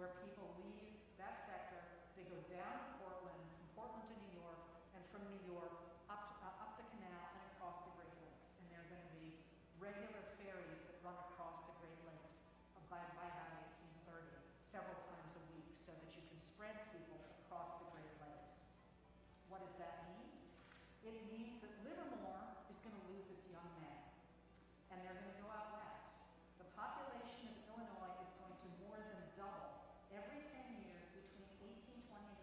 where people leave that sector, they go down to Portland, from Portland to New York, and from New York up the canal and across the Great Lakes. And there are going to be regular ferries that run across the Great Lakes by about 1830, several times a week, so that you can spread people across the Great Lakes. What does that mean? It means that Livermore is going to lose its young men, and they're going to go out west. The population of Illinois is going to more than double every 10 years between 1820 and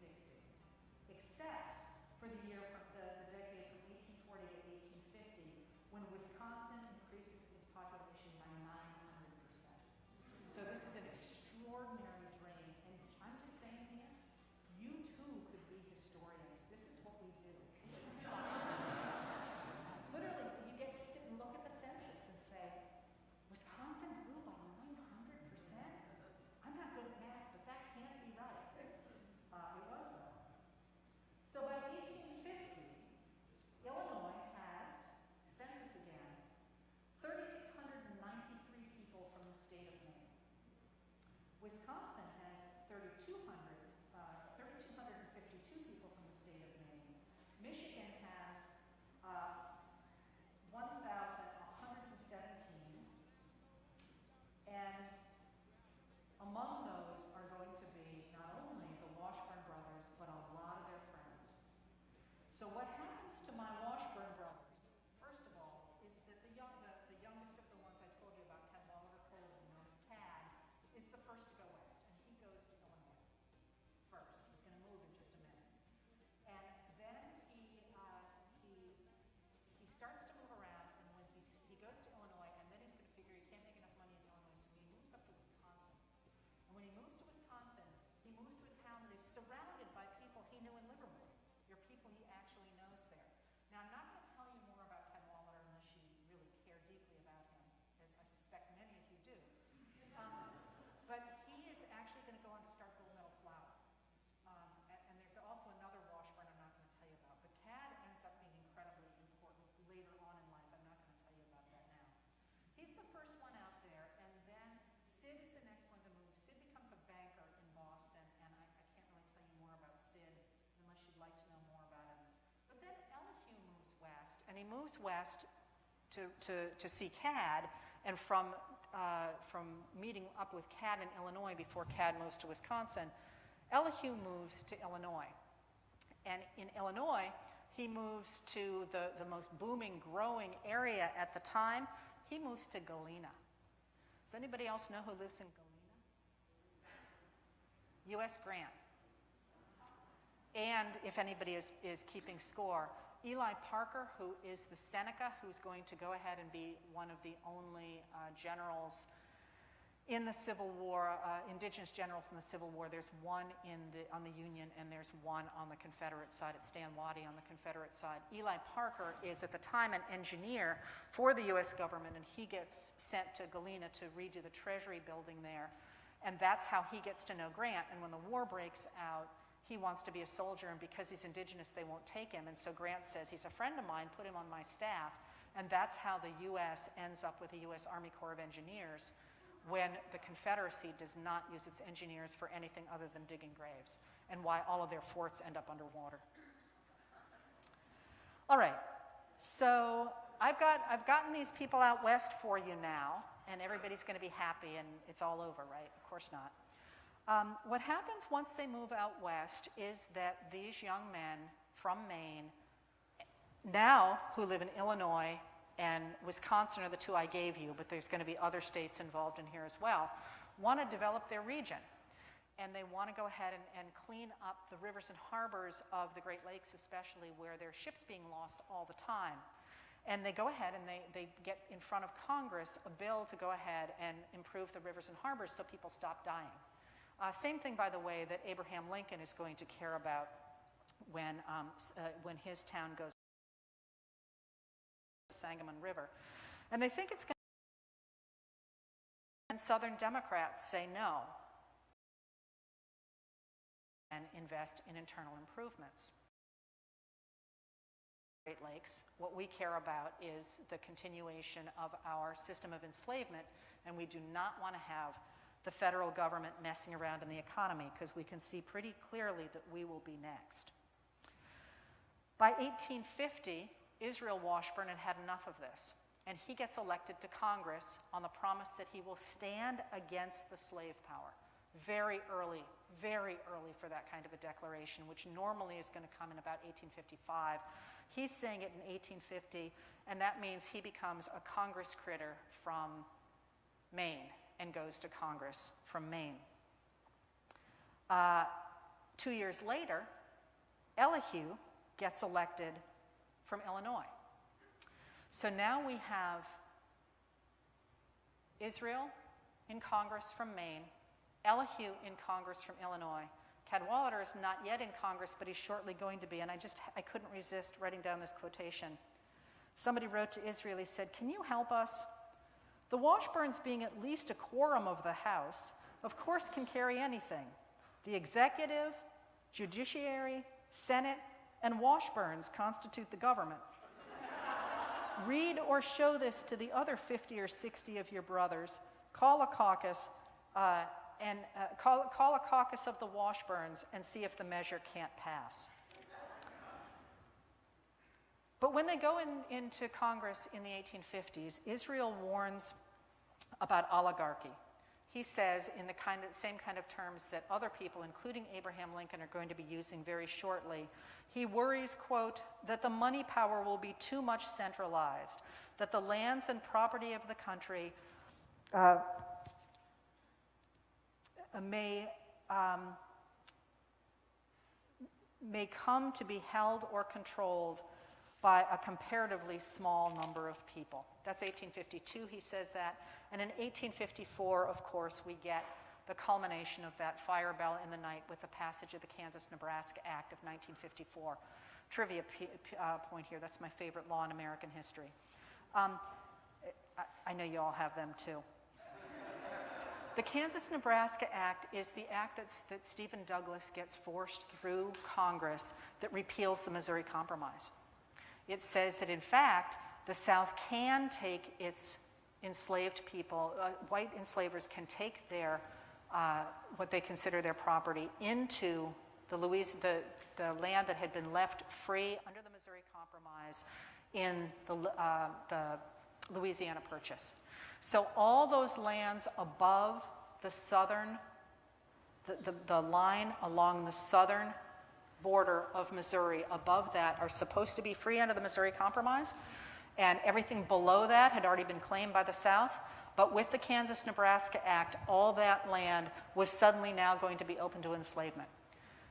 1860, except for the year from the decade from 1840 to 1850, when Wisconsin increases its population by 900%. So this is an extraordinary drain, and I'm just saying here, you too could be historians. This is what we do. Literally, you get to sit and look at the census and say, Wisconsin grew by 900%? I'm not good at math, but that can't be right. It was though. So by 1850, Illinois has, census again, 3,693 people from the state of Maine. Wisconsin has 3,252 people from the state of Maine. Michigan has 1,117, and among those are going to be not only the Washburn brothers, but a lot of their friends. So what happens to my Washburn brothers, first of all, is that the youngest of the ones I told you about, Ken Oliver Cole, known as Tad, is the first to go west, and he goes to Illinois first. He's going to move in just a minute. And then he starts to move around, and when he goes to Illinois, and then he's going to figure he can't make enough money in Illinois, so he moves up to Wisconsin. And when he moves to Wisconsin, he moves to a town that is surrounded by people he knew in Livermore. There are people he actually knows there. Now, I'm not going to tell you more about Ken Wallander unless you really care deeply about him, as I suspect many of you do. But he is actually going to go on to start Gold Medal Flour. And there's also another Washburn I'm not going to tell you about. But CAD ends up being incredibly important later on in life. I'm not going to tell you about that now. He's the first one out there, and then Sid is the next one to move. Sid becomes a banker in Boston, and I can't really tell you more about Sid unless you'd like to know more about him. But then Elihu moves west, and he moves west to see CAD, and from meeting up with CAD in Illinois before CAD moves to Wisconsin, Elihu moves to Illinois. And in Illinois, he moves to the most booming, growing area at the time. He moves to Galena. Does anybody else know who lives in Galena? U.S. Grant. And if anybody is keeping score, Eli Parker, who is the Seneca, who's going to go ahead and be one of the only generals in the Civil War, indigenous generals in the Civil War. There's one on the Union, and there's one on the Confederate side. It's Stan Waddy on the Confederate side. Eli Parker is at the time an engineer for the U.S. government, and he gets sent to Galena to redo the Treasury building there. And that's how he gets to know Grant. And when the war breaks out, he wants to be a soldier, and because he's indigenous, they won't take him. And so Grant says, he's a friend of mine, put him on my staff. And that's how the U.S. ends up with the U.S. Army Corps of Engineers, when the Confederacy does not use its engineers for anything other than digging graves, and why all of their forts end up underwater. All right, so I've gotten these people out west for you now, and everybody's going to be happy, and it's all over, right? Of course not. What happens once they move out west is that these young men from Maine, now who live in Illinois and Wisconsin are the two I gave you, but there's going to be other states involved in here as well, want to develop their region. And they want to go ahead and clean up the rivers and harbors of the Great Lakes, especially where there are ships being lost all the time. And they go ahead and they get in front of Congress a bill to go ahead and improve the rivers and harbors so people stop dying. Same thing, by the way, that Abraham Lincoln is going to care about when his town goes to the Sangamon River. And they think it's going to, and Southern Democrats say no and invest in internal improvements. Great Lakes, what we care about is the continuation of our system of enslavement, and we do not want to have the federal government messing around in the economy, because we can see pretty clearly that we will be next. By 1850, Israel Washburn had had enough of this, and he gets elected to Congress on the promise that he will stand against the slave power. Very early for that kind of a declaration, which normally is going to come in about 1855. He's saying it in 1850, and that means he becomes a Congress critter from Maine and goes to Congress from Maine. 2 years later, Elihu gets elected from Illinois. So now we have Israel in Congress from Maine, Elihu in Congress from Illinois. Cadwallader is not yet in Congress, but he's shortly going to be, and I couldn't resist writing down this quotation. Somebody wrote to Israel, he said, "Can you help us? The Washburns, being at least a quorum of the House, of course can carry anything. The executive, judiciary, Senate, and Washburns constitute the government. Read or show this to the other 50 or 60 of your brothers. Call a caucus call a caucus of the Washburns and see if the measure can't pass." But when they go into Congress in the 1850s, Israel warns about oligarchy. He says, in the same kind of terms that other people, including Abraham Lincoln, are going to be using very shortly, he worries, quote, that the money power will be too much centralized, that the lands and property of the country may come to be held or controlled by a comparatively small number of people. That's 1852, he says that. And in 1854, of course, we get the culmination of that fire bell in the night with the passage of the Kansas Nebraska Act of 1954. Trivia point here, that's my favorite law in American history. I know you all have them too. The Kansas Nebraska Act is the act that Stephen Douglas gets forced through Congress that repeals the Missouri Compromise. It says that, in fact, the South can take its enslaved people, white enslavers can take their, what they consider their property into the land that had been left free under the Missouri Compromise in the Louisiana Purchase. So all those lands above the southern, the line along the southern border of Missouri, above that, are supposed to be free under the Missouri Compromise, and everything below that had already been claimed by the South. But with the Kansas Nebraska Act, all that land was suddenly now going to be open to enslavement.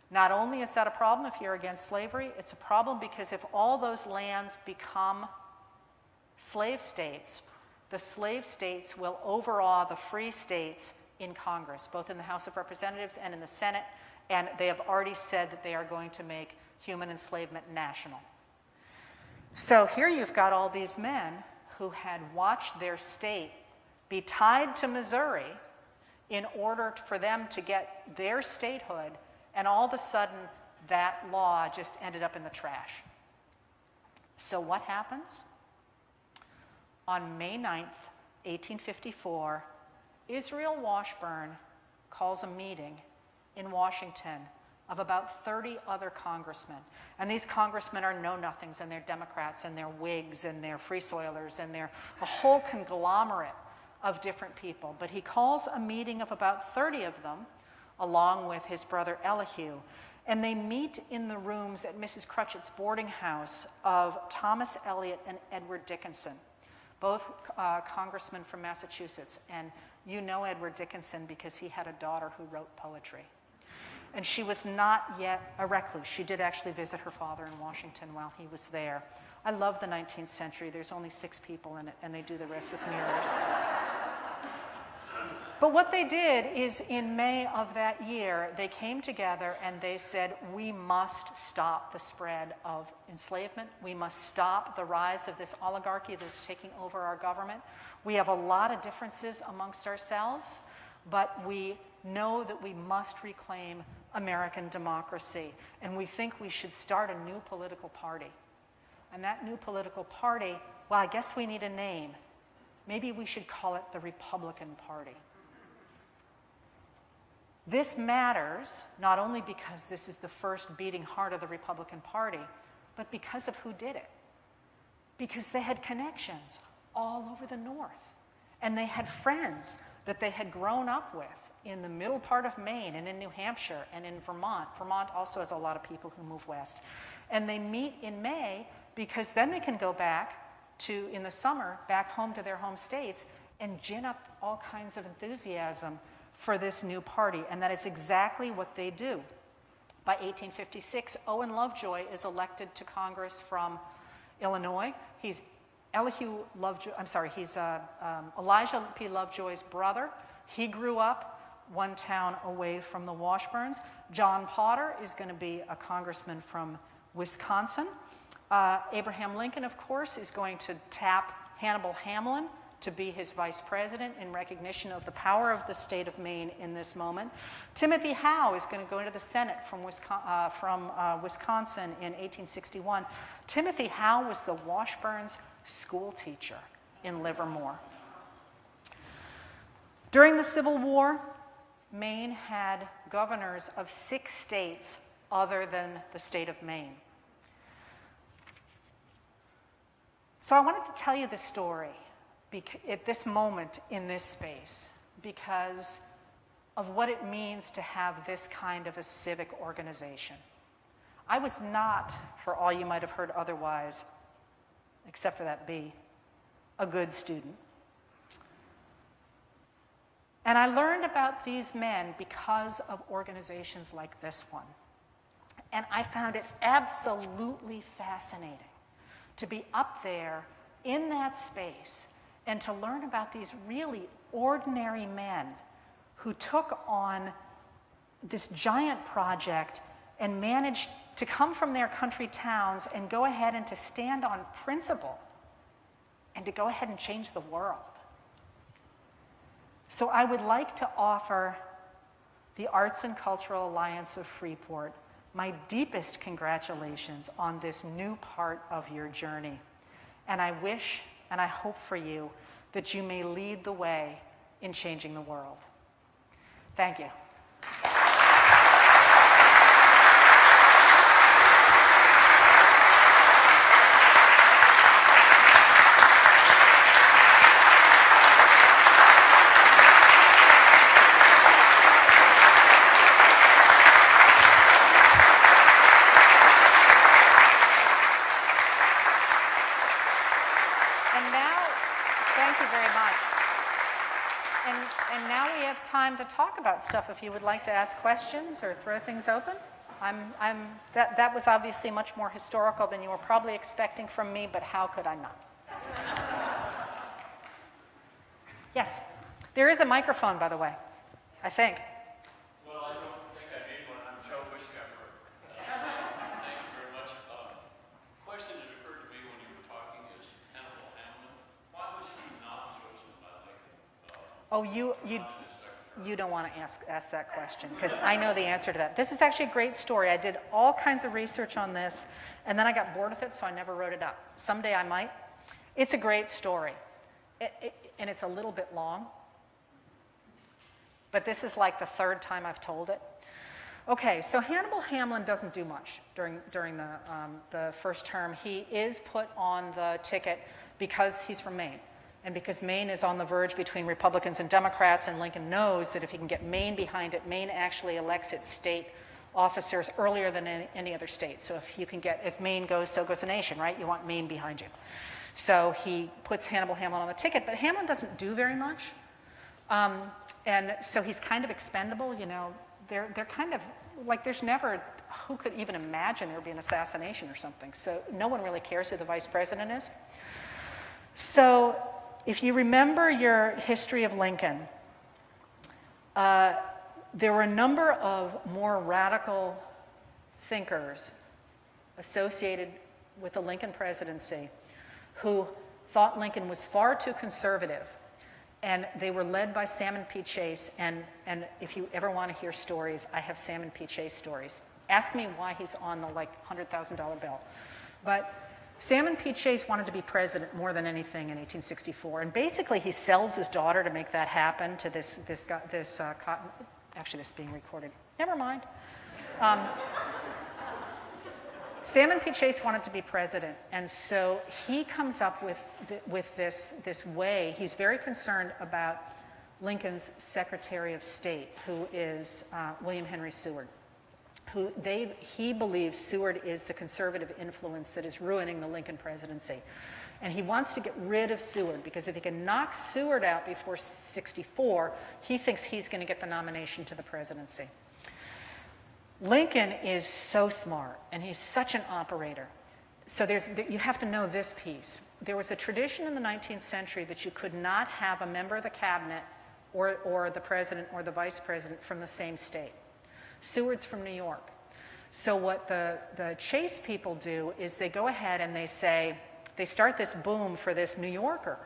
Not only is that a problem if you're against slavery, it's a problem because if all those lands become slave states, the slave states will overawe the free states in Congress, both in the House of Representatives and in the Senate, and they have already said that they are going to make human enslavement national. So here you've got all these men who had watched their state be tied to Missouri in order for them to get their statehood, and all of a sudden that law just ended up in the trash. So what happens? On May 9th, 1854, Israel Washburn calls a meeting in Washington of about 30 other congressmen. And these congressmen are know-nothings, and they're Democrats, and they're Whigs, and they're Free Soilers, and they're a whole conglomerate of different people. But he calls a meeting of about 30 of them, along with his brother Elihu, and they meet in the rooms at Mrs. Crutchett's boarding house of Thomas Eliot and Edward Dickinson, both congressmen from Massachusetts. And you know Edward Dickinson because he had a daughter who wrote poetry. And she was not yet a recluse. She did actually visit her father in Washington while he was there. I love the 19th century. There's only 6 people in it, and they do the rest with mirrors. But what they did is, in May of that year, they came together and they said, we must stop the spread of enslavement. We must stop the rise of this oligarchy that's taking over our government. We have a lot of differences amongst ourselves, but we know that we must reclaim American democracy. And we think we should start a new political party. And that new political party, well, I guess we need a name. Maybe we should call it the Republican Party. This matters not only because this is the first beating heart of the Republican Party, but because of who did it. Because they had connections all over the North. And they had friends that they had grown up with in the middle part of Maine and in New Hampshire and in Vermont. Vermont also has a lot of people who move west. And they meet in May because then they can go back to, in the summer, back home to their home states and gin up all kinds of enthusiasm for this new party. And that is exactly what they do. By 1856, Owen Lovejoy is elected to Congress from Illinois. He's Elijah P. Lovejoy's brother. He grew up one town away from the Washburns. John Potter is going to be a congressman from Wisconsin. Abraham Lincoln, of course, is going to tap Hannibal Hamlin to be his vice president in recognition of the power of the state of Maine in this moment. Timothy Howe is going to go into the Senate from Wisconsin in 1861. Timothy Howe was the Washburns school teacher in Livermore. During the Civil War, Maine had governors of 6 states other than the state of Maine. So I wanted to tell you this story at this moment in this space because of what it means to have this kind of a civic organization. I was not, for all you might have heard otherwise, except for that B, a good student. And I learned about these men because of organizations like this one. And I found it absolutely fascinating to be up there in that space and to learn about these really ordinary men who took on this giant project and managed to come from their country towns and go ahead and to stand on principle and to go ahead and change the world. So I would like to offer the Arts and Cultural Alliance of Freeport my deepest congratulations on this new part of your journey. And I wish and I hope for you that you may lead the way in changing the world. Thank you. Time to talk about stuff if you would like to ask questions or throw things open. That was obviously much more historical than you were probably expecting from me, but how could I not? Yes, there is a microphone, by the way, I think. Well, I don't think I need one. I'm Joe Wishkepper. Thank you very much. Question that occurred to me when you were talking is Hannibal Hamlin. Why was he not chosen by Lincoln? You don't want to ask that question because I know the answer to that. This is actually a great story. I did all kinds of research on this, and then I got bored with it, so I never wrote it up. Someday I might. It's a great story, and it's a little bit long, but this is like the 3rd time I've told it. Okay, so Hannibal Hamlin doesn't do much during the first term. He is put on the ticket because he's from Maine. And because Maine is on the verge between Republicans and Democrats, and Lincoln knows that if he can get Maine behind it, Maine actually elects its state officers earlier than any other state. So if you can get, as Maine goes, so goes the nation, right? You want Maine behind you. So he puts Hannibal Hamlin on the ticket, but Hamlin doesn't do very much. And so he's kind of expendable, you know. They're kind of, like there's never, who could even imagine there would be an assassination or something? So no one really cares who the vice president is. So if you remember your history of Lincoln, there were a number of more radical thinkers associated with the Lincoln presidency who thought Lincoln was far too conservative, and they were led by Salmon P. Chase, and if you ever want to hear stories, I have Salmon P. Chase stories. Ask me why he's on the $100,000 bill. But Salmon P. Chase wanted to be president more than anything in 1864, and basically he sells his daughter to make that happen to this Actually, this is being recorded. Never mind. Salmon P. Chase wanted to be president, and so he comes up with this way. He's very concerned about Lincoln's Secretary of State, who is William Henry Seward. He believes Seward is the conservative influence that is ruining the Lincoln presidency. And he wants to get rid of Seward, because if he can knock Seward out before 64, he thinks he's going to get the nomination to the presidency. Lincoln is so smart, and he's such an operator. So you have to know this piece. There was a tradition in the 19th century that you could not have a member of the cabinet or the president or the vice president from the same state. Seward's from New York. So what the Chase people do is they go ahead and they start this boom for this New Yorker.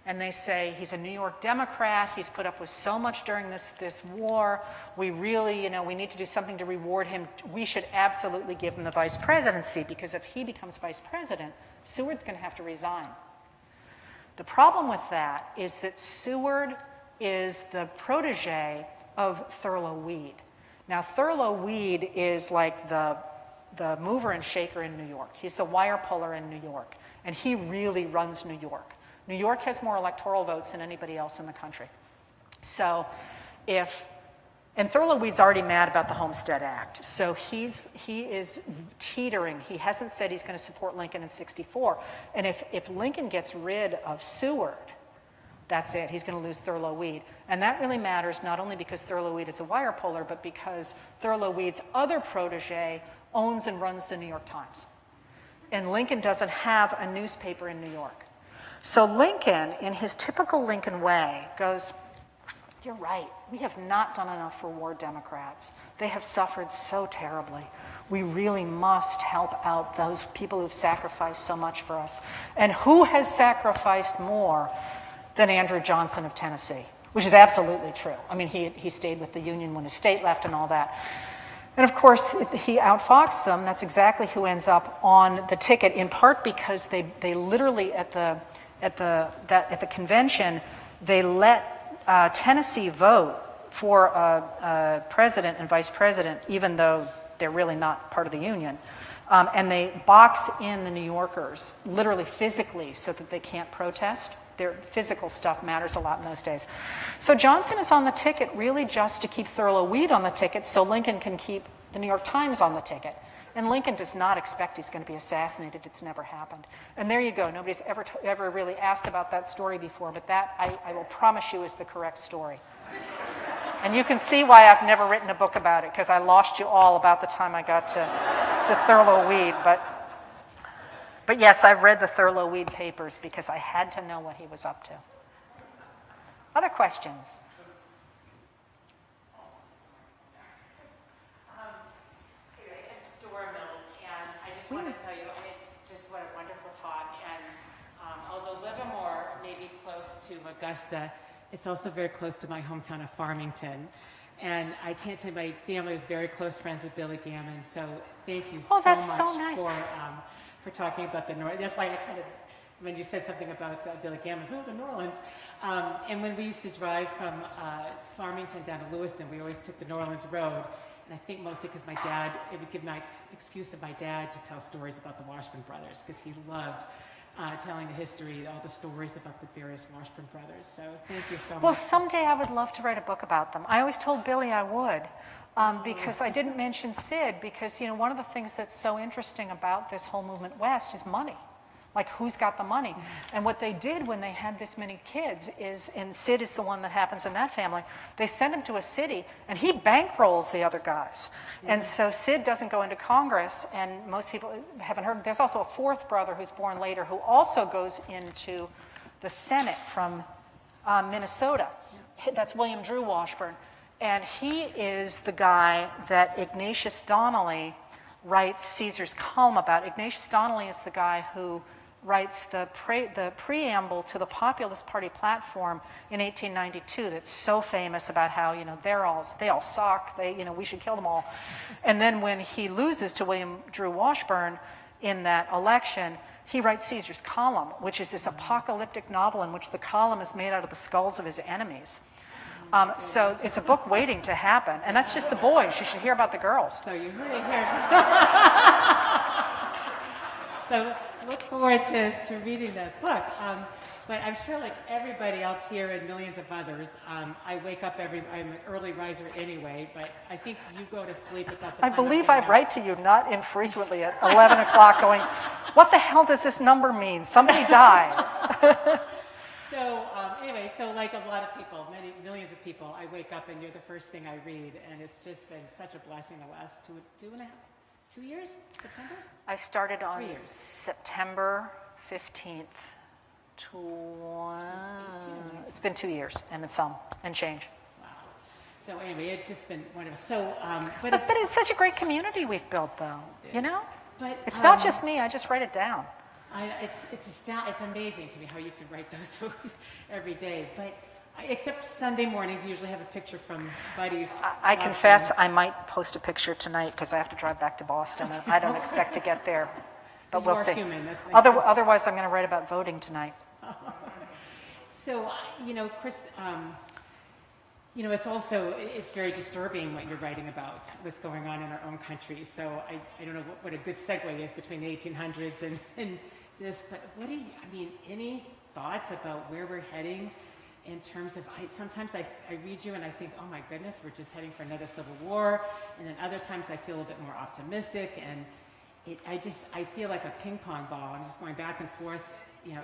And they say, he's a New York Democrat, he's put up with so much during this war, we really, we need to do something to reward him. We should absolutely give him the vice presidency, because if he becomes vice president, Seward's going to have to resign. The problem with that is that Seward is the protege of Thurlow Weed. Now, Thurlow Weed is like the mover and shaker in New York. He's the wire puller in New York, and he really runs New York. New York has more electoral votes than anybody else in the country. So and Thurlow Weed's already mad about the Homestead Act. So he is teetering. He hasn't said he's going to support Lincoln in 64. And if Lincoln gets rid of Seward, that's it. He's going to lose Thurlow Weed. And that really matters not only because Thurlow Weed is a wire puller, but because Thurlow Weed's other protege owns and runs the New York Times. And Lincoln doesn't have a newspaper in New York. So Lincoln, in his typical Lincoln way, goes, you're right, we have not done enough for war Democrats. They have suffered so terribly. We really must help out those people who've sacrificed so much for us. And who has sacrificed more than Andrew Johnson of Tennessee? Which is absolutely true. I mean, he stayed with the Union when his state left and all that. And of course, he outfoxed them. That's exactly who ends up on the ticket, in part because they literally, at the convention, they let Tennessee vote for president and vice president, even though they're really not part of the Union. And they box in the New Yorkers, literally physically, so that they can't protest. Their physical stuff matters a lot in those days. So Johnson is on the ticket really just to keep Thurlow Weed on the ticket so Lincoln can keep the New York Times on the ticket. And Lincoln does not expect he's going to be assassinated. It's never happened. And there you go. Nobody's ever really asked about that story before, but that, I will promise you, is the correct story. And you can see why I've never written a book about it, because I lost you all about the time I got to Thurlow Weed. But yes, I've read the Thurlow Weed papers because I had to know what he was up to. Other questions? Dora Mills, and I just want to tell you, it's just what a wonderful talk. And although Livermore may be close to Augusta, it's also very close to my hometown of Farmington. And I can't tell you, my family is very close friends with Billy Gammon, so thank you so much nice. For talking about the North. That's why I kind of, when you said something about Billy Gammon, the New Orleans. And when we used to drive from Farmington down to Lewiston, we always took the New Orleans Road. And I think mostly because my dad, it would give my excuse of my dad to tell stories about the Washburn brothers, because he loved telling the history, all the stories about the various Washburn brothers. So thank you so much. Well, someday I would love to write a book about them. I always told Billy I would. Because I didn't mention Sid, because one of the things that's so interesting about this whole movement west is money. Like, who's got the money? And what they did when they had this many kids is, and Sid is the one that happens in that family, they send him to a city, and he bankrolls the other guys. And so Sid doesn't go into Congress, and most people haven't heard. There's also a fourth brother who's born later who also goes into the Senate from Minnesota. That's William Drew Washburn. And he is the guy that Ignatius Donnelly writes Caesar's column about. Ignatius Donnelly is the guy who writes the preamble to the Populist Party platform in 1892 that's so famous about how, they all suck, we should kill them all. And then when he loses to William Drew Washburn in that election, he writes Caesar's column, which is this apocalyptic novel in which the column is made out of the skulls of his enemies. So it's a book waiting to happen. And that's just the boys. You should hear about the girls. So you really hear. So look forward to reading that book. But I'm sure like everybody else here and millions of others, I wake up I'm an early riser anyway, but I think you go to sleep about the I time believe I I write to you not infrequently at 11 o'clock going, what the hell does this number mean? Somebody died. So anyway, so like a lot of people, many millions of people, I wake up and you're the first thing I read, and it's just been such a blessing the last 2 years, September? I started on 3 years. September 15th. It's been 2 years and some and change. Wow. So anyway, it's just been wonderful. So, but It's such a great community we've built, though. You know, but it's not just me. I just write it down. It's amazing to me how you can write those every day. But except Sunday mornings, you usually have a picture from buddies. I confess, I might post a picture tonight because I have to drive back to Boston, and I don't expect to get there. But we'll see. Human. That's nice. Otherwise, I'm going to write about voting tonight. So, Chris, it's very disturbing what you're writing about, what's going on in our own country. So I don't know what a good segue is between the 1800s and this, but any thoughts about where we're heading in terms of, sometimes I read you and I think, oh my goodness, we're just heading for another civil war. And then other times I feel a bit more optimistic, and I feel like a ping pong ball. I'm just going back and forth,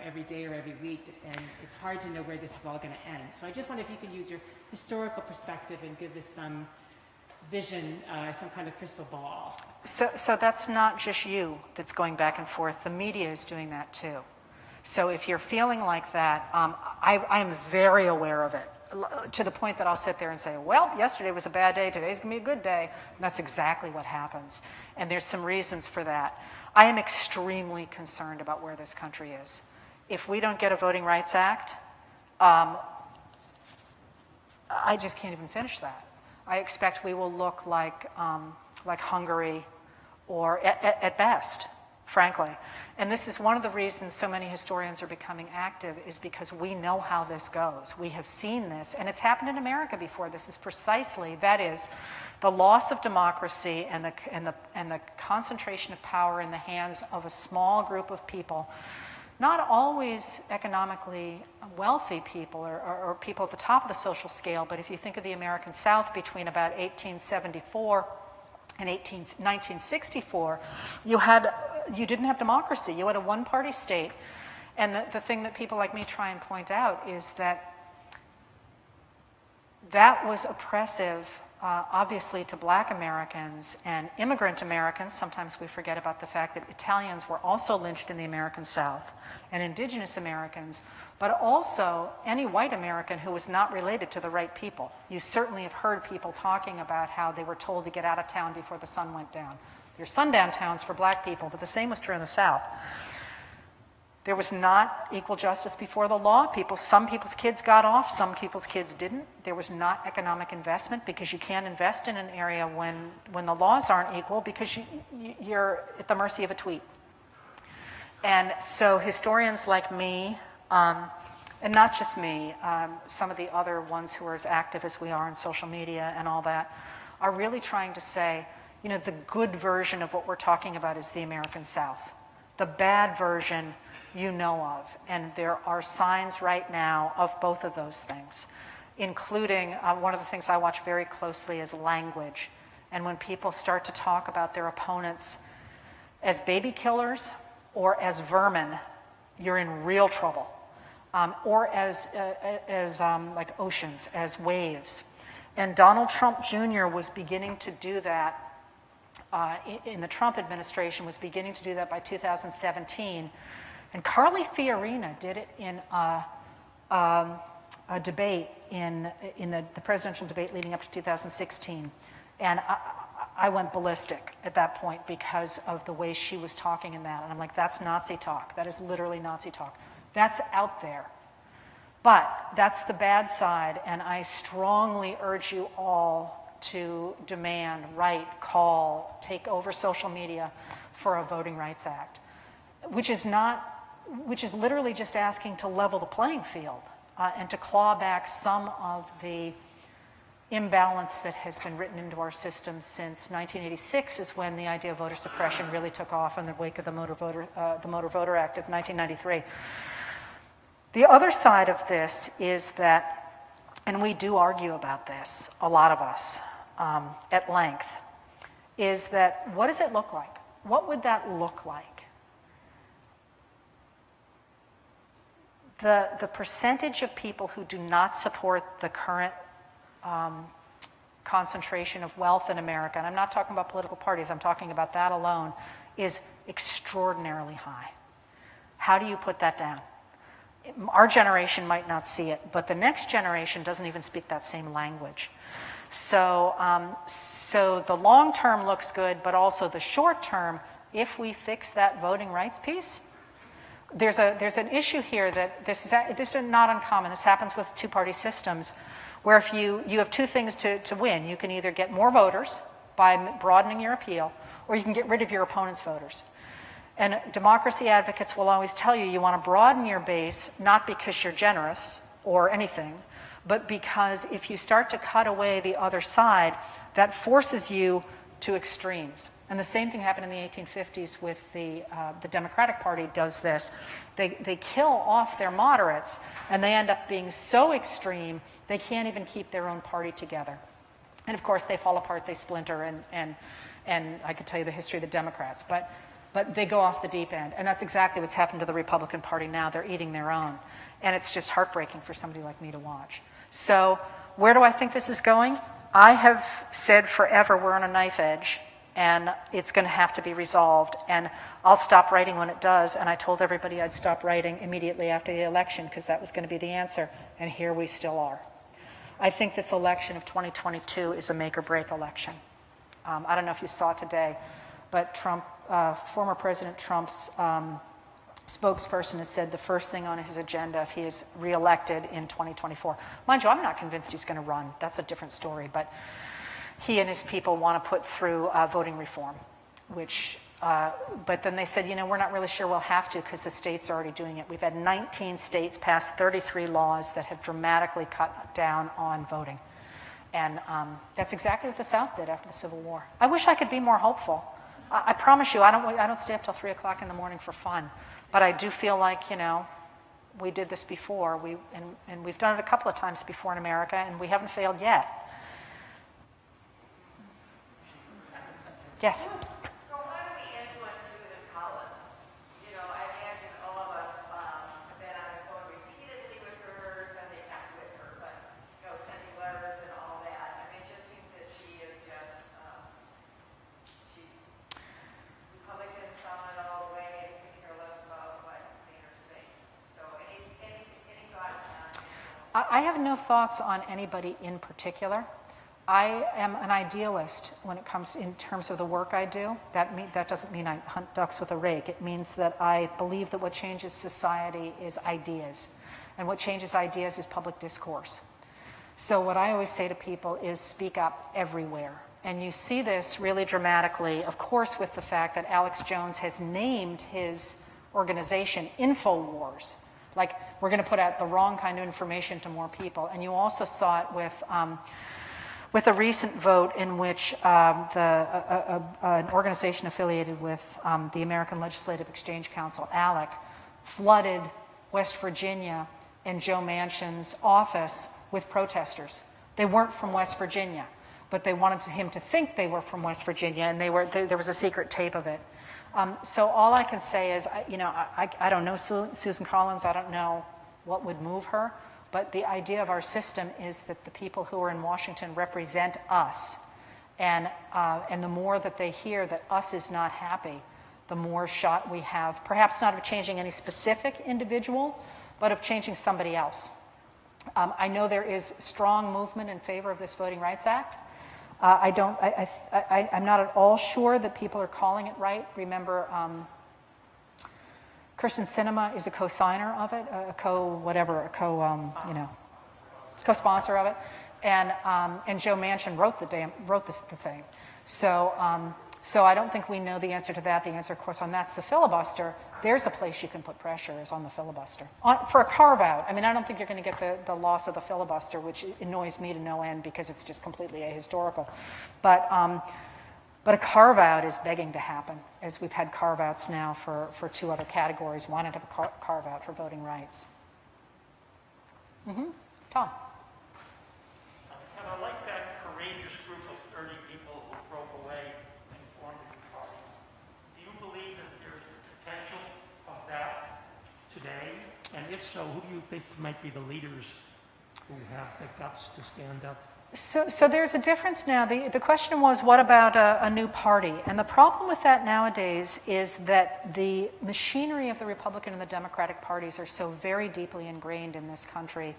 every day or every week, and it's hard to know where this is all going to end. So I just wonder if you could use your historical perspective and give us some vision, some kind of crystal ball. So that's not just you that's going back and forth. The media is doing that too. So if you're feeling like that, I'm very aware of it, to the point that I'll sit there and say, well, yesterday was a bad day, today's going to be a good day. And that's exactly what happens. And there's some reasons for that. I am extremely concerned about where this country is. If we don't get a Voting Rights Act, I just can't even finish that. I expect we will look like Hungary, or at best, frankly. And this is one of the reasons so many historians are becoming active, is because we know how this goes. We have seen this, and it's happened in America before. This is precisely, that is, the loss of democracy and the concentration of power in the hands of a small group of people, not always economically wealthy people or people at the top of the social scale, but if you think of the American South between about 1874 and 1964, you didn't have democracy. You had a one-party state. And the thing that people like me try and point out is that was oppressive, obviously, to Black Americans and immigrant Americans. Sometimes we forget about the fact that Italians were also lynched in the American South, and indigenous Americans, but also any white American who was not related to the right people. You certainly have heard people talking about how they were told to get out of town before the sun went down. There are sundown towns for Black people, but the same was true in the South. There was not equal justice before the law. Some people's kids got off, some people's kids didn't. There was not economic investment, because you can't invest in an area when the laws aren't equal, because you're at the mercy of a tweet. And so historians like me, and not just me, some of the other ones who are as active as we are on social media and all that, are really trying to say, the good version of what we're talking about is the American South. The bad version you know of. And there are signs right now of both of those things, including one of the things I watch very closely is language. And when people start to talk about their opponents as baby killers or as vermin, you're in real trouble. Or as like oceans, as waves. And Donald Trump Jr. was beginning to do that in the Trump administration, was beginning to do that by 2017. And Carly Fiorina did it in a debate, in the presidential debate leading up to 2016. And I went ballistic at that point because of the way she was talking in that. And I'm like, that's Nazi talk. That is literally Nazi talk. That's out there. But that's the bad side, and I strongly urge you all to demand, write, call, take over social media for a Voting Rights Act, which is literally just asking to level the playing field and to claw back some of the imbalance that has been written into our system since 1986 is when the idea of voter suppression really took off in the wake of the Motor Voter Act of 1993. The other side of this is that, and we do argue about this, a lot of us, at length, is that what does it look like? What would that look like? The percentage of people who do not support the current concentration of wealth in America, and I'm not talking about political parties, I'm talking about that alone, is extraordinarily high. How do you put that down? Our generation might not see it, but the next generation doesn't even speak that same language. So the long term looks good, but also the short term, if we fix that voting rights piece, there's an issue here that this is not uncommon. This happens with two-party systems, where if you have two things to win. You can either get more voters by broadening your appeal, or you can get rid of your opponent's voters. And democracy advocates will always tell you want to broaden your base, not because you're generous or anything, but because if you start to cut away the other side, that forces you to extremes. And the same thing happened in the 1850s with the Democratic Party does this. They kill off their moderates, and they end up being so extreme, they can't even keep their own party together. And of course, they fall apart, they splinter, and I could tell you the history of the Democrats. But they go off the deep end. And that's exactly what's happened to the Republican Party now. They're eating their own. And it's just heartbreaking for somebody like me to watch. So where do I think this is going? I have said forever we're on a knife edge, and it's going to have to be resolved. And I'll stop writing when it does. And I told everybody I'd stop writing immediately after the election because that was going to be the answer. And here we still are. I think this election of 2022 is a make or break election. I don't know if you saw today, but former President Trump's spokesperson has said the first thing on his agenda if he is reelected in 2024. Mind you, I'm not convinced he's going to run. That's a different story. But he and his people want to put through voting reform, but then they said, we're not really sure we'll have to because the states are already doing it. We've had 19 states pass 33 laws that have dramatically cut down on voting. And that's exactly what the South did after the Civil War. I wish I could be more hopeful. I promise you, I don't stay up till 3 o'clock in the morning for fun. But I do feel like, we did this before. And we've done it a couple of times before in America, and we haven't failed yet. Yes? So how do we influence Susan Collins? I imagine all of us have been on the phone repeatedly with her, sending, not with her, but, sending letters and all that. I mean, it just seems that she is just, Republicans saw it all the way and could care less about what leaders think. So any thoughts on I have no thoughts on anybody in particular. I am an idealist when it comes in terms of the work I do. That doesn't mean I hunt ducks with a rake. It means that I believe that what changes society is ideas. And what changes ideas is public discourse. So what I always say to people is speak up everywhere. And you see this really dramatically, of course, with the fact that Alex Jones has named his organization InfoWars. Like, we're going to put out the wrong kind of information to more people. And you also saw it with a recent vote in which an organization affiliated with the American Legislative Exchange Council, ALEC, flooded West Virginia and Joe Manchin's office with protesters. They weren't from West Virginia, but they wanted him to think they were from West Virginia, and there was a secret tape of it. So all I can say is, I don't know Susan Collins. I don't know what would move her. But the idea of our system is that the people who are in Washington represent us. And the more that they hear that us is not happy, the more shot we have, perhaps not of changing any specific individual, but of changing somebody else. I know there is strong movement in favor of this Voting Rights Act. I'm not at all sure that people are calling it right. Remember, Kirsten Sinema is a co-signer of it, co-sponsor of it, and Joe Manchin wrote the thing. So So I don't think we know the answer to that. The answer, of course, on that's the filibuster. There's a place you can put pressure is on the filibuster. For a carve-out, I mean, I don't think you're going to get the loss of the filibuster, which annoys me to no end because it's just completely ahistorical. But a carve-out is begging to happen, as we've had carve-outs now for two other categories. Why not have a carve-out for voting rights? Tom. And I like that courageous group of 30 people who broke away and formed a new party. Do you believe that there's the potential of that today? And if so, who do you think might be the leaders who have the guts to stand up? So there's a difference now. The question was, what about a new party? And the problem with that nowadays is that the machinery of the Republican and the Democratic parties are so very deeply ingrained in this country,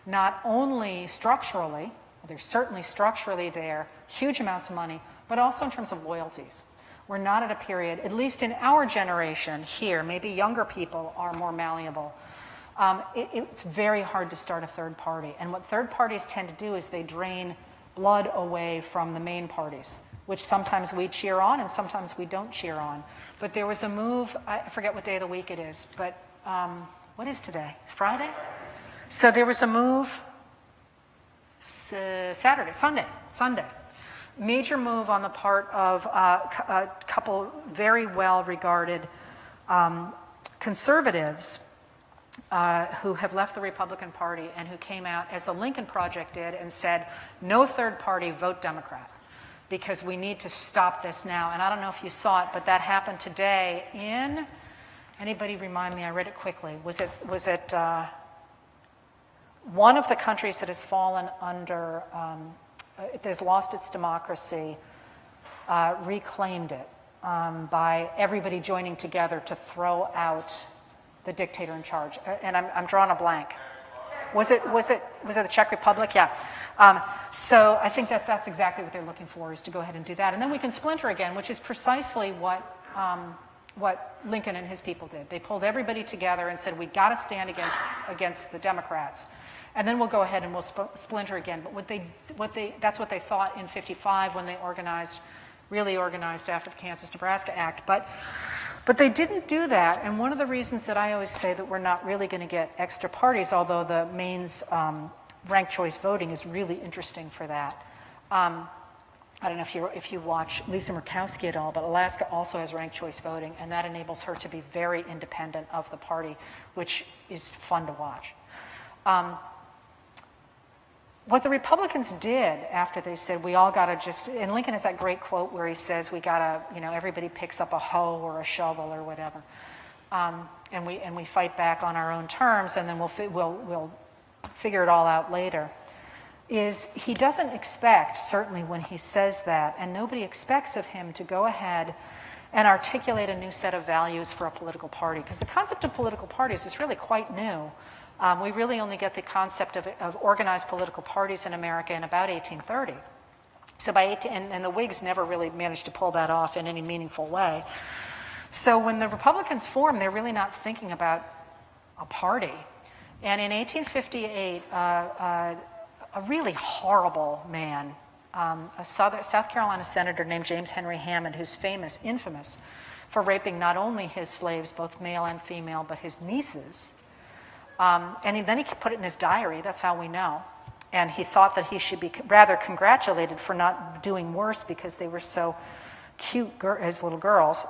not only structurally, they're certainly structurally there, huge amounts of money, but also in terms of loyalties. We're not at a period, at least in our generation here, maybe younger people are more malleable. It's very hard to start a third party. And what third parties tend to do is they drain blood away from the main parties, which sometimes we cheer on and sometimes we don't cheer on. But there was a move, I forget what day of the week it is, but what is today? It's Friday? So there was a move, Sunday. Major move on the part of a couple very well-regarded conservatives who have left the Republican Party and who came out, as the Lincoln Project did, and said, no third party, vote Democrat, because we need to stop this now. And I don't know if you saw it, but that happened today in, anybody remind me, I read it quickly. Was it one of the countries that has fallen under, has lost its democracy, reclaimed it by everybody joining together to throw out the dictator in charge. And I'm drawing a blank. Was it the Czech Republic? Yeah. So I think that's exactly what they're looking for, is to go ahead and do that. And then we can splinter again, which is precisely what Lincoln and his people did. They pulled everybody together and said, we got to stand against the Democrats. And then we'll go ahead and we'll splinter again. But that's what they thought in '55 when they really organized after the Kansas Nebraska Act. But they didn't do that. And one of the reasons that I always say that we're not really going to get extra parties, although the Maine's ranked choice voting is really interesting for that. I don't know if you watch Lisa Murkowski at all, but Alaska also has ranked choice voting, and that enables her to be very independent of the party, which is fun to watch. What the Republicans did after they said we all got to just, and Lincoln has that great quote where he says we got to, everybody picks up a hoe or a shovel or whatever, and we fight back on our own terms, and then we'll figure it all out later. Is he doesn't expect, certainly when he says that, and nobody expects of him to go ahead and articulate a new set of values for a political party, because the concept of political parties is really quite new. We really only get the concept of organized political parties in America in about 1830. So and the Whigs never really managed to pull that off in any meaningful way. So when the Republicans form, they're really not thinking about a party. And in 1858, a really horrible man, a South Carolina senator named James Henry Hammond, who's infamous for raping not only his slaves, both male and female, but his nieces. And then he put it in his diary, that's how we know. And he thought that he should be rather congratulated for not doing worse because they were so cute as little girls.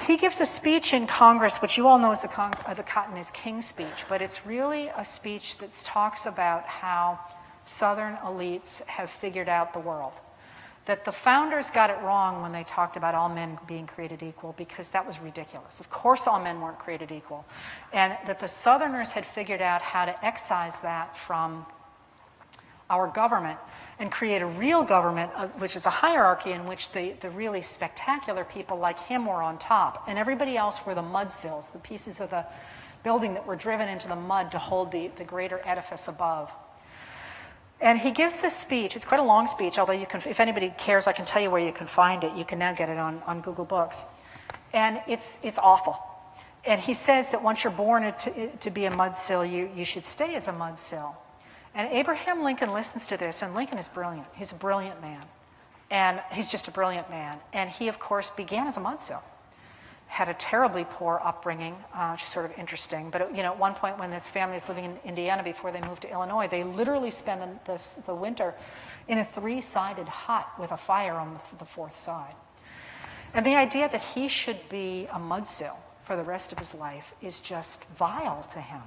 He gives a speech in Congress, which you all know is the Cotton is King speech, but it's really a speech that talks about how Southern elites have figured out the world. That the founders got it wrong when they talked about all men being created equal, because that was ridiculous. Of course all men weren't created equal. And that the Southerners had figured out how to excise that from our government and create a real government, which is a hierarchy in which the really spectacular people like him were on top. And everybody else were the mudsills, the pieces of the building that were driven into the mud to hold the greater edifice above. And he gives this speech. It's quite a long speech, although you can, if anybody cares, I can tell you where you can find it. You can now get it on Google Books. And it's awful. And he says that once you're born to be a mudsill, you should stay as a mudsill. And Abraham Lincoln listens to this, and Lincoln is brilliant. He's a brilliant man. And he's just a brilliant man. And he, of course, began as a mudsill. Had a terribly poor upbringing, which is sort of interesting. But at one point when his family is living in Indiana before they moved to Illinois, they literally spend the winter in a 3-sided hut with a fire on the 4th side. And the idea that he should be a mudsill for the rest of his life is just vile to him.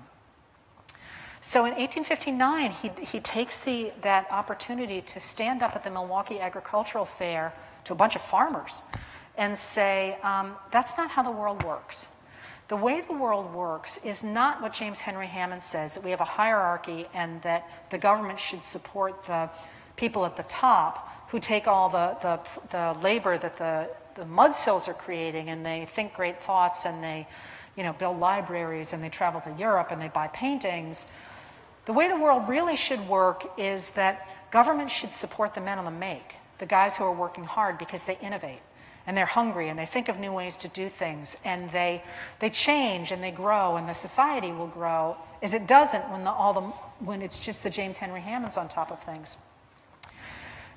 So in 1859, he takes that opportunity to stand up at the Milwaukee Agricultural Fair to a bunch of farmers and say, that's not how the world works. The way the world works is not what James Henry Hammond says, that we have a hierarchy and that the government should support the people at the top who take all the labor that the mudsills are creating, and they think great thoughts, and they build libraries, and they travel to Europe, and they buy paintings. The way the world really should work is that government should support the men on the make, the guys who are working hard because they innovate. And they're hungry, and they think of new ways to do things, and they change, and they grow, and the society will grow, as it doesn't when it's just the James Henry Hammonds on top of things.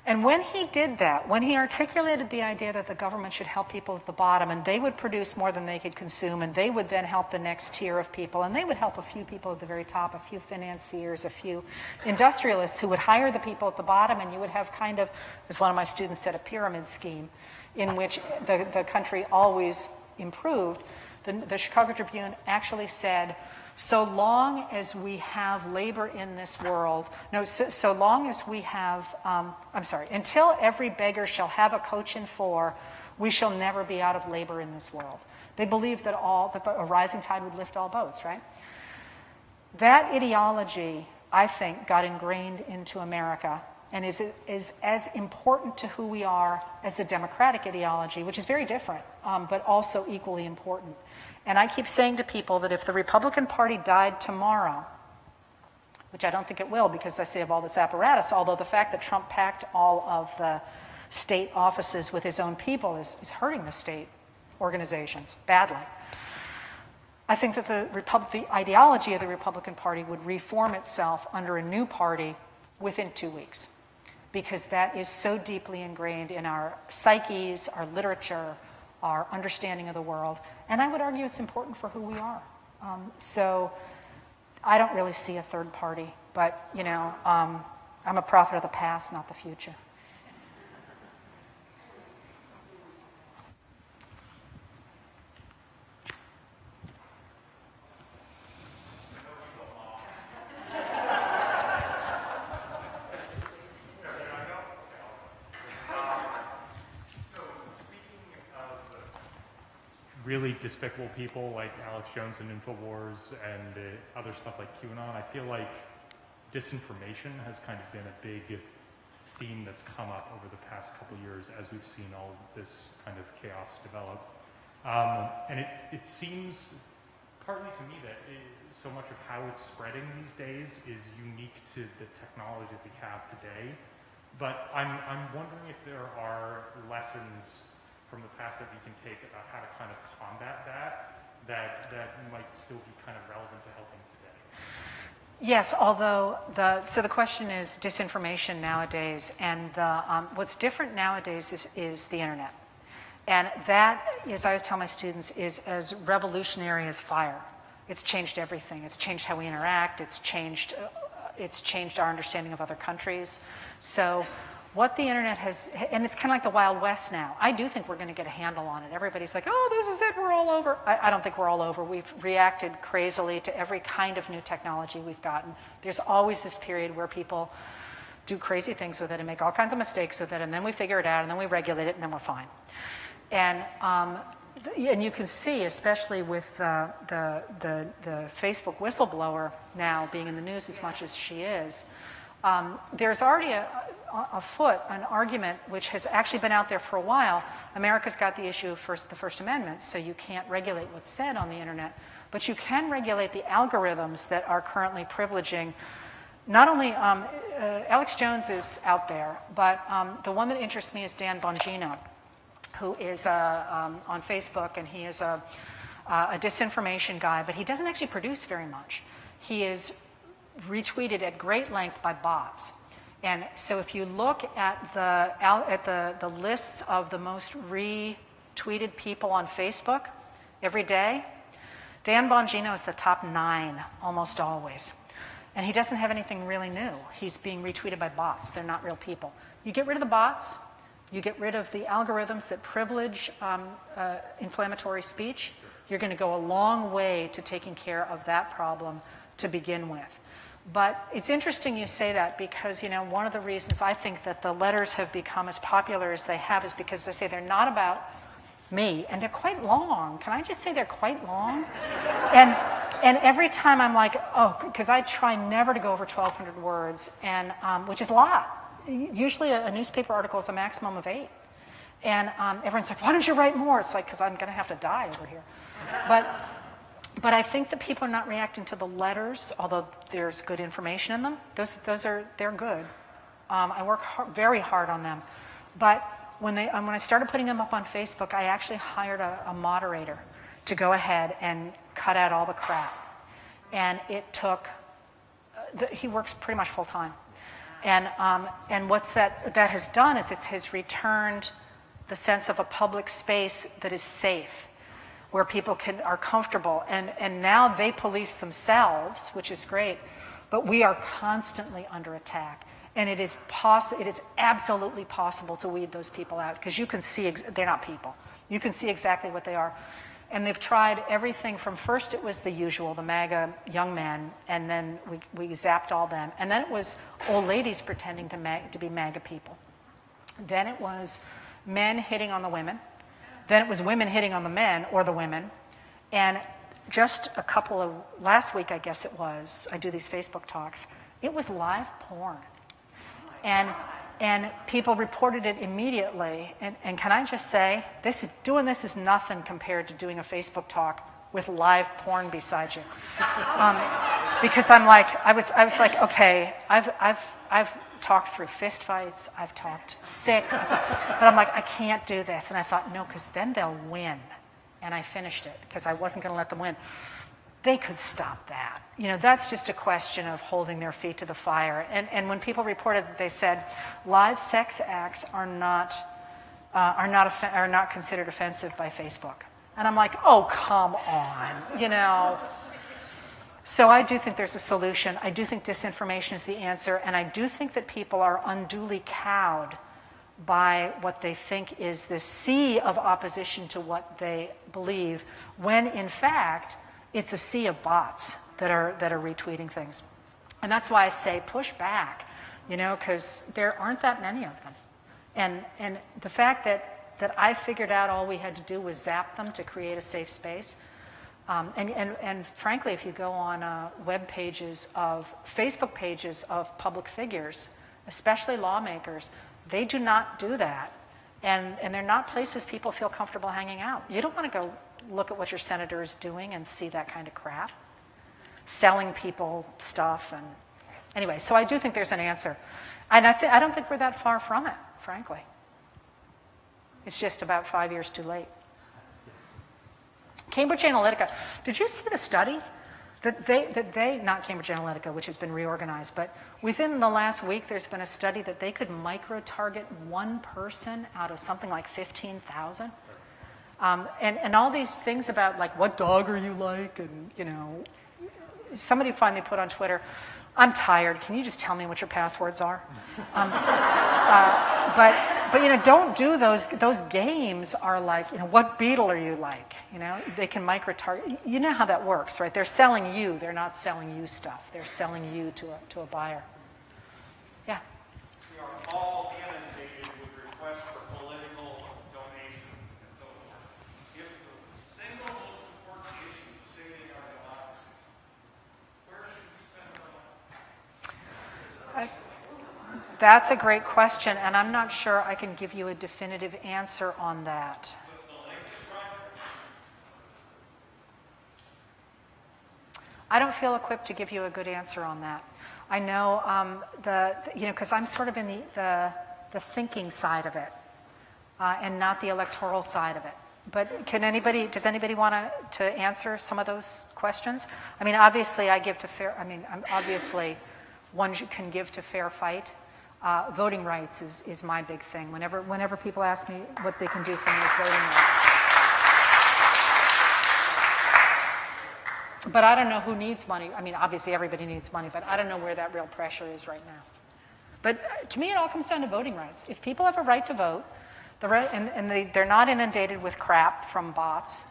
And when he did that, when he articulated the idea that the government should help people at the bottom, and they would produce more than they could consume, and they would then help the next tier of people, and they would help a few people at the very top, a few financiers, a few industrialists who would hire the people at the bottom, and you would have kind of, as one of my students said, a pyramid scheme in which the country always improved. The Chicago Tribune actually said, so long as we have labor in this world, so long as we have, until every beggar shall have a coach and 4, we shall never be out of labor in this world. They believed that a rising tide would lift all boats, right? That ideology, I think, got ingrained into America and is as important to who we are as the democratic ideology, which is very different, but also equally important. And I keep saying to people that if the Republican Party died tomorrow, which I don't think it will because I say of all this apparatus, although the fact that Trump packed all of the state offices with his own people is hurting the state organizations badly. I think that the ideology of the Republican Party would reform itself under a new party within 2 weeks, because that is so deeply ingrained in our psyches, our literature, our understanding of the world, and I would argue it's important for who we are. So I don't really see a third party, but I'm a prophet of the past, not the future. Really despicable people like Alex Jones and InfoWars and other stuff like QAnon, I feel like disinformation has kind of been a big theme that's come up over the past couple years as we've seen all of this kind of chaos develop. And it seems partly to me that so much of how it's spreading these days is unique to the technology that we have today. But I'm wondering if there are lessons from the past that we can take about how to kind of combat that might still be kind of relevant to helping today. Yes, although the question is disinformation nowadays, and what's different nowadays is the internet. And that, as I always tell my students, is as revolutionary as fire. It's changed everything. It's changed how we interact. It's changed our understanding of other countries. So what the internet has, and it's kind of like the Wild West now. I do think we're going to get a handle on it. Everybody's like, oh, this is it, we're all over. I don't think we're all over. We've reacted crazily to every kind of new technology we've gotten. There's always this period where people do crazy things with it and make all kinds of mistakes with it, and then we figure it out, and then we regulate it, and then we're fine. And you can see, especially with the Facebook whistleblower now being in the news as much as she is, there's already afoot an argument which has actually been out there for a while. America's got the issue of the First Amendment, so you can't regulate what's said on the internet, but you can regulate the algorithms that are currently privileging. Not only Alex Jones is out there, but the one that interests me is Dan Bongino, who is on Facebook, and he is a disinformation guy, but he doesn't actually produce very much. He is retweeted at great length by bots. And so if you look at the lists of the most retweeted people on Facebook every day, Dan Bongino is the top 9 almost always. And he doesn't have anything really new. He's being retweeted by bots. They're not real people. You get rid of the bots, you get rid of the algorithms that privilege inflammatory speech, you're going to go a long way to taking care of that problem to begin with. But it's interesting you say that because, one of the reasons I think that the letters have become as popular as they have is because they say they're not about me, and they're quite long. Can I just say they're quite long? And every time I'm like, oh, because I try never to go over 1,200 words, and which is a lot. Usually a newspaper article is a maximum of 8. And everyone's like, why don't you write more? It's like, because I'm going to have to die over here. But I think that people are not reacting to the letters, although there's good information in them. They're good. I work very hard on them. But when I started putting them up on Facebook, I actually hired a moderator to go ahead and cut out all the crap. And it took, he works pretty much full time. And what's that has done is it has returned the sense of a public space that is safe, where people are comfortable. And now they police themselves, which is great, but we are constantly under attack. And it is absolutely possible to weed those people out, because you can see, they're not people. You can see exactly what they are. And they've tried everything from, first it was the usual, the MAGA young men, and then we zapped all them. And then it was old ladies pretending to be MAGA people. Then it was men hitting on the women. Then it was women hitting on the men or the women. And just last week, I guess it was, I do these Facebook talks, it was live porn. And people reported it immediately. And can I just say, doing this is nothing compared to doing a Facebook talk with live porn beside you. Because I was like, okay, I've talked through fist fights, I've talked sick, but I'm like, I can't do this. And I thought, no, because then they'll win. And I finished it because I wasn't going to let them win. They could stop that. That's just a question of holding their feet to the fire. And when people reported that, they said live sex acts are not considered offensive by Facebook. And I'm like, oh, come on, So I do think there's a solution. I do think disinformation is the answer, and I do think that people are unduly cowed by what they think is this sea of opposition to what they believe, when in fact it's a sea of bots that are retweeting things. And that's why I say push back, because there aren't that many of them. And the fact that I figured out all we had to do was zap them to create a safe space. And frankly, if you go on Facebook pages of public figures, especially lawmakers, they do not do that. And they're not places people feel comfortable hanging out. You don't want to go look at what your senator is doing and see that kind of crap. Selling people stuff. And anyway, so I do think there's an answer. And I don't think we're that far from it, frankly. It's just about 5 years too late. Cambridge Analytica, did you see the study? Not Cambridge Analytica, which has been reorganized, but within the last week, there's been a study that they could micro-target one person out of something like 15,000. And all these things about, like, what dog are you like? And, somebody finally put on Twitter, I'm tired. Can you just tell me what your passwords are? But don't do those. Those games are like, what beetle are you like? They can micro-target. You know how that works, right? They're selling you. They're not selling you stuff. They're selling you to a buyer. Yeah. We are all inundated with requests for political donations and so forth. If the single most important issue is saving our democracy, where should we spend our money? That's a great question, and I'm not sure I can give you a definitive answer on that. I don't feel equipped to give you a good answer on that. I know because I'm sort of in the thinking side of it, and not the electoral side of it. But does anybody want to answer some of those questions? I mean, obviously, obviously, one can give to Fair Fight. voting rights is my big thing. Whenever people ask me what they can do for me is voting rights. But I don't know who needs money. I mean, obviously everybody needs money, but I don't know where that real pressure is right now. But to me, it all comes down to voting rights. If people have a right to vote, they're not inundated with crap from bots,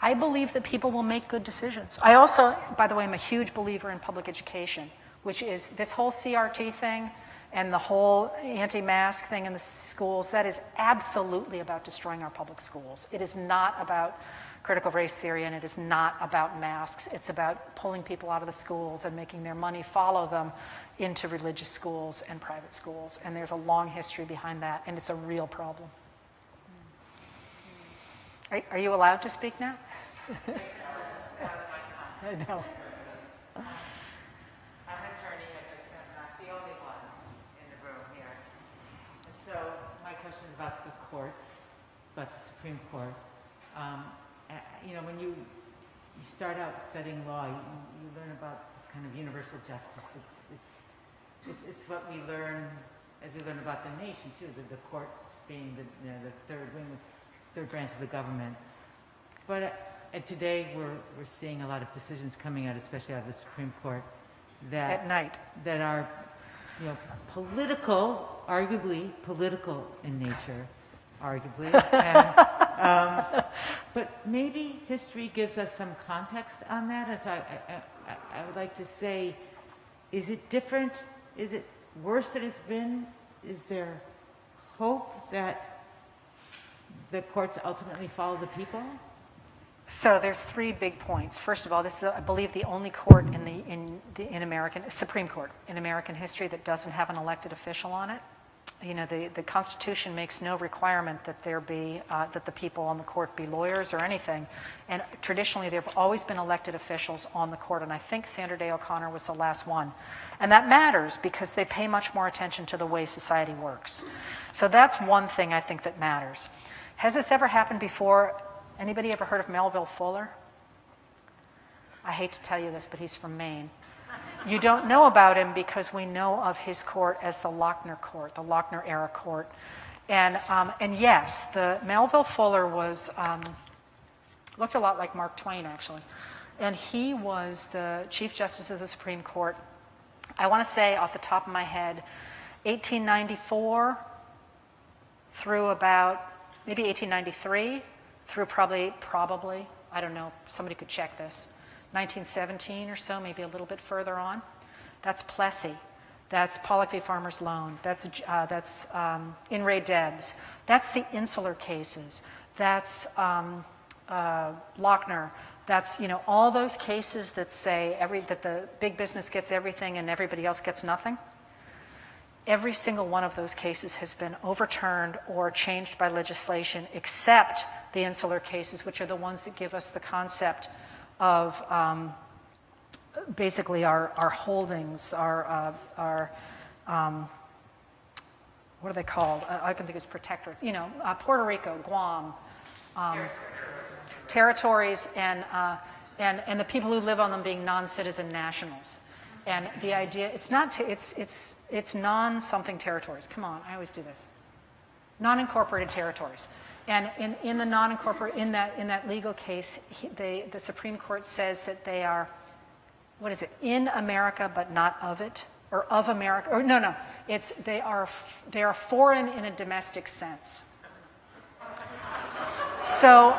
I believe that people will make good decisions. I also, by the way, am a huge believer in public education, which is this whole CRT thing and the whole anti-mask thing in the schools. That is absolutely about destroying our public schools. It is not about critical race theory, and it is not about masks. It's about pulling people out of the schools and making their money follow them into religious schools and private schools. And there's a long history behind that, and it's a real problem. Are you allowed to speak now? I know. I'm an attorney, I'm not the only one in the room here. And so my question is about the courts, about the Supreme Court. When you start out studying law, you learn about this kind of universal justice. It's what we learn as we learn about the nation too. The courts being the third wing, third branch of the government. But today we're seeing a lot of decisions coming out, especially out of the Supreme Court, that At night. that are political, arguably political in nature, arguably. And, but maybe history gives us some context on that. And so I would like to say, is it different? Is it worse than it's been? Is there hope that the courts ultimately follow the people? So there's three big points. First of all, this is, I believe, the only court in American Supreme Court in American history that doesn't have an elected official on it. The Constitution makes no requirement that there be that the people on the court be lawyers or anything. And traditionally, there have always been elected officials on the court, and I think Sandra Day O'Connor was the last one. And that matters because they pay much more attention to the way society works. So that's one thing I think that matters. Has this ever happened before? Anybody ever heard of Melville Fuller? I hate to tell you this, but he's from Maine. You don't know about him because we know of his court as the Lochner Court, the Lochner era court. And yes, the Melville Fuller was, looked a lot like Mark Twain, actually. And he was the Chief Justice of the Supreme Court, I want to say off the top of my head, 1894 through about maybe 1893, through probably, I don't know, somebody could check this, 1917 or so, maybe a little bit further on. That's Plessy. That's Pollock v. Farmers Loan. That's In re Debs. That's the Insular Cases. That's Lochner. That's all those cases that say that the big business gets everything and everybody else gets nothing. Every single one of those cases has been overturned or changed by legislation, except the Insular Cases, which are the ones that give us the concept of basically our holdings, our what are they called? I can think it's protectorates. Puerto Rico, Guam, territories, and the people who live on them being non-citizen nationals. And the idea, it's non-something territories. Come on, I always do this. Non-incorporated territories. And in the non-incorporated, in that legal case, the Supreme Court says that they are, what is it? In America, but not of it, or of America, or no. They are foreign in a domestic sense. So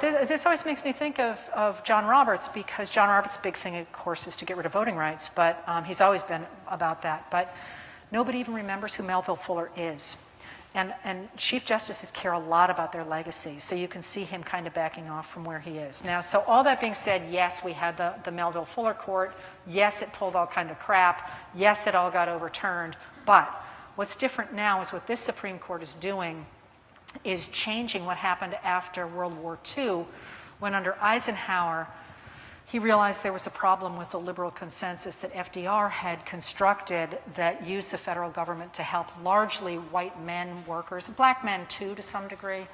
this always makes me think of John Roberts, because John Roberts' big thing, of course, is to get rid of voting rights, but he's always been about that. But nobody even remembers who Melville Fuller is. And Chief Justices care a lot about their legacy, so you can see him kind of backing off from where he is. Now, so all that being said, yes, we had the Melville Fuller Court. Yes, it pulled all kind of crap. Yes, it all got overturned. But what's different now is what this Supreme Court is doing is changing what happened after World War II, when under Eisenhower, he realized there was a problem with the liberal consensus that FDR had constructed that used the federal government to help largely white men workers, black men too to some degree,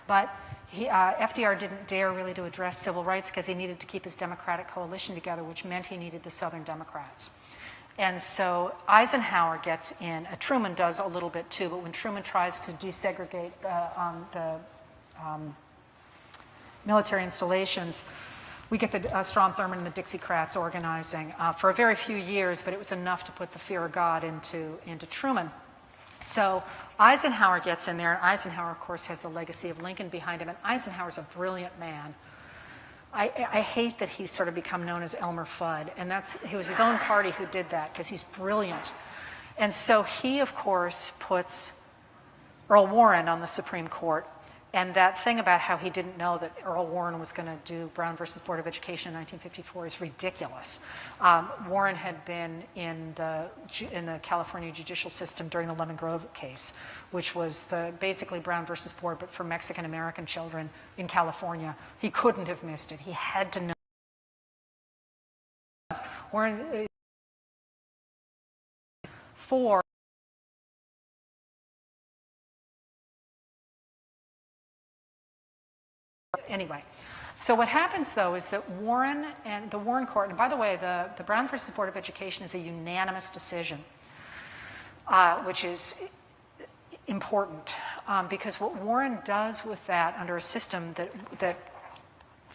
but FDR didn't dare really to address civil rights because he needed to keep his Democratic coalition together, which meant he needed the Southern Democrats. And so Eisenhower gets in, Truman does a little bit too, but when Truman tries to desegregate the military installations, we get the Strom Thurmond and the Dixiecrats organizing for a very few years, but it was enough to put the fear of God into Truman. So Eisenhower gets in there, and Eisenhower, of course, has the legacy of Lincoln behind him, and Eisenhower's a brilliant man. I hate that he's sort of become known as Elmer Fudd, and it was his own party who did that, because he's brilliant. And so he, of course, puts Earl Warren on the Supreme Court. And that thing about how he didn't know that Earl Warren was going to do Brown versus Board of Education in 1954 is ridiculous. Warren had been in the California judicial system during the Lemon Grove case, which was basically Brown versus Board, but for Mexican American children in California. He couldn't have missed it. He had to know. Warren for Anyway, so what happens, though, is that Warren and the Warren Court, and by the way, the Brown versus Board of Education is a unanimous decision, which is important, because what Warren does with that under a system that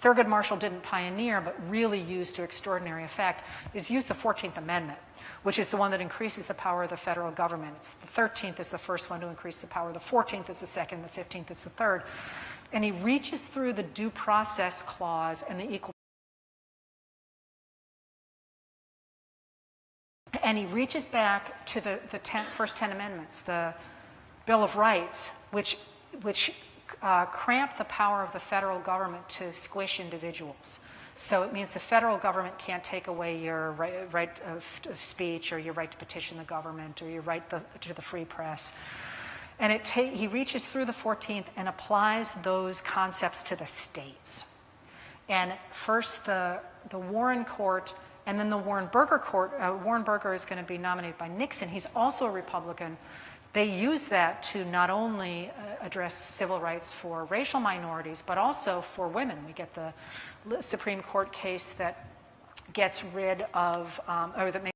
Thurgood Marshall didn't pioneer but really used to extraordinary effect is use the 14th Amendment, which is the one that increases the power of the federal government. It's the 13th is the first one to increase the power, the 14th is the second, the 15th is the third. And he reaches through the due process clause and the equal, and he reaches back to the first 10 amendments, the Bill of Rights, which cramp the power of the federal government to squish individuals. So it means the federal government can't take away your right of speech, or your right to petition the government, or your right to the free press. And he reaches through the 14th and applies those concepts to the states. And first the Warren Court, and then the Warren Burger Court. Warren Burger is going to be nominated by Nixon. He's also a Republican. They use that to not only address civil rights for racial minorities, but also for women. We get the Supreme Court case that gets rid of, or that makes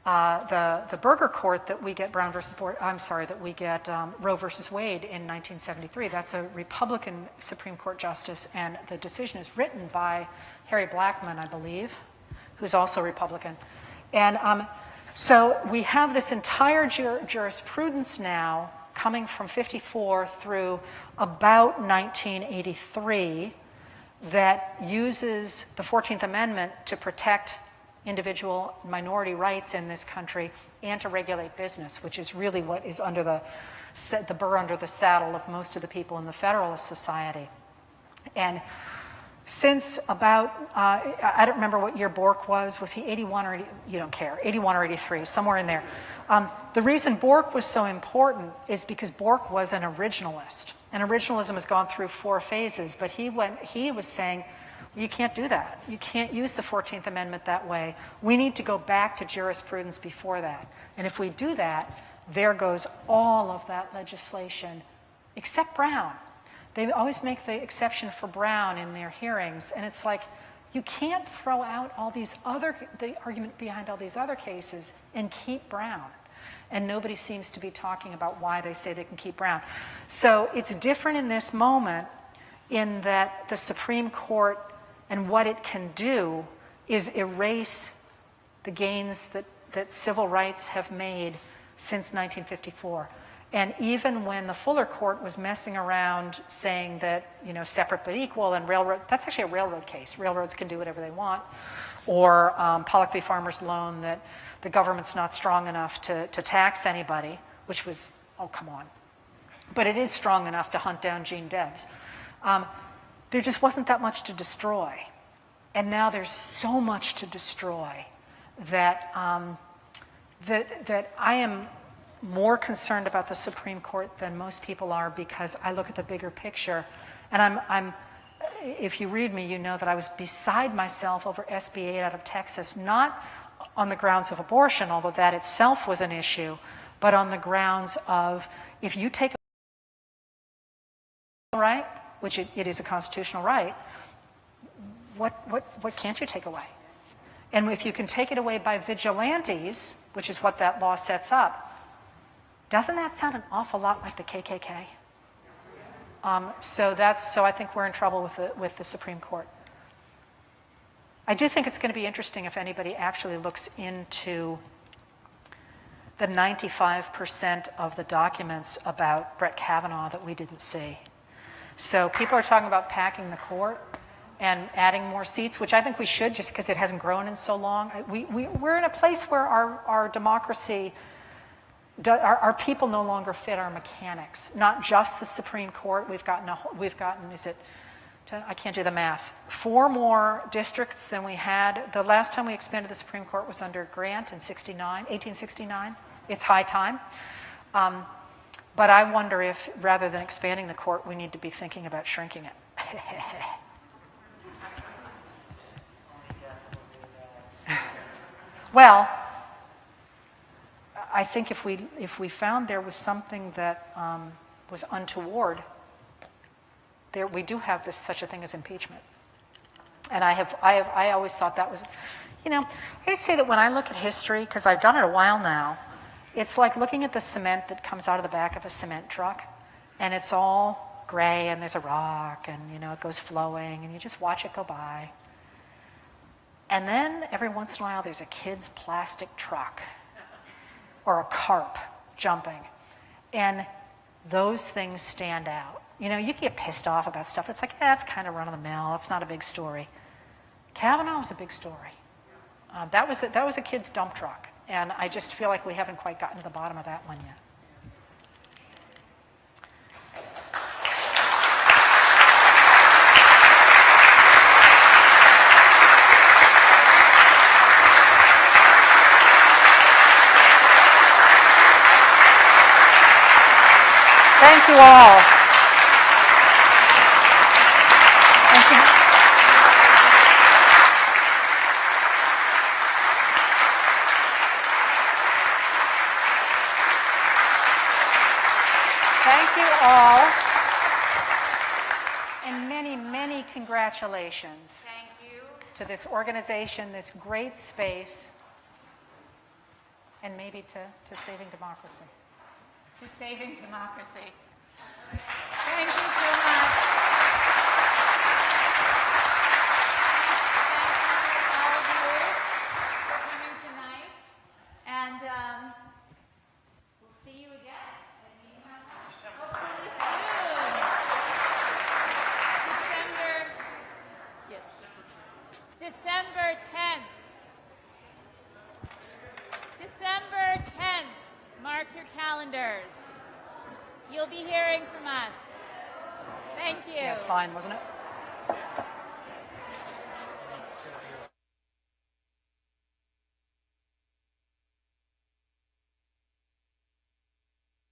the Burger Court that we get that we get Roe versus Wade in 1973. That's a Republican Supreme Court justice, and the decision is written by Harry Blackmun, I believe, who's also Republican. And so we have this entire jurisprudence now coming from 54 through about 1983 that uses the 14th Amendment to protect individual minority rights in this country and to regulate business, which is really what is under the burr under the saddle of most of the people in the Federalist Society. And since about, I don't remember what year Bork was he 81 or 80, you don't care, 81 or 83, somewhere in there. The reason Bork was so important is because Bork was an originalist. And originalism has gone through 4 phases, but he was saying, you can't do that. You can't use the 14th Amendment that way. We need to go back to jurisprudence before that. And if we do that, there goes all of that legislation, except Brown. They always make the exception for Brown in their hearings, and it's like, you can't throw out the argument behind all these other cases and keep Brown. And nobody seems to be talking about why they say they can keep Brown. So it's different in this moment in that the Supreme Court and what it can do is erase the gains that civil rights have made since 1954. And even when the Fuller Court was messing around saying that, separate but equal and railroad, that's actually a railroad case. Railroads can do whatever they want. Or Pollock v. Farmers Loan, that the government's not strong enough to tax anybody, which was, oh, come on. But it is strong enough to hunt down Gene Debs. There just wasn't that much to destroy. And now there's so much to destroy that that I am more concerned about the Supreme Court than most people are, because I look at the bigger picture. And I'm if you read me, you know that I was beside myself over SB 8 out of Texas, not on the grounds of abortion, although that itself was an issue, but on the grounds of, if you take a right, which it is a constitutional right, what can't you take away? And if you can take it away by vigilantes, which is what that law sets up, doesn't that sound an awful lot like the KKK? So I think we're in trouble with the Supreme Court. I do think it's going to be interesting if anybody actually looks into the 95% of the documents about Brett Kavanaugh that we didn't see. So people are talking about packing the court and adding more seats, which I think we should just because it hasn't grown in so long. We're in a place where our democracy, our people no longer fit our mechanics, not just the Supreme Court. We've gotten, is it, I can't do the math, 4 more districts than we had. The last time we expanded the Supreme Court was under Grant in 1869. It's high time. But I wonder if, rather than expanding the court, we need to be thinking about shrinking it. Well, I think if we found there was something that was untoward, we do have such a thing as impeachment. And I always thought that was, I just say that when I look at history, because I've done it a while now, it's like looking at the cement that comes out of the back of a cement truck, and it's all gray, and there's a rock, and it goes flowing, and you just watch it go by. And then every once in a while, there's a kid's plastic truck or a carp jumping, and those things stand out. You get pissed off about stuff. It's like, it's kind of run-of-the-mill. It's not a big story. Kavanaugh was a big story. That was a kid's dump truck, and I just feel like we haven't quite gotten to the bottom of that one yet. Thank you all. Thank you. Thank you all. And many, many congratulations. Thank you. To this organization, this great space, and maybe to saving democracy. To saving democracy. Thank you so much. Thank you all of you for coming tonight. And we'll see you again at Meetinghouse hopefully soon. December 10th. December 10th. Mark your calendars. You'll be hearing from us. Thank you. Yes, fine, wasn't it?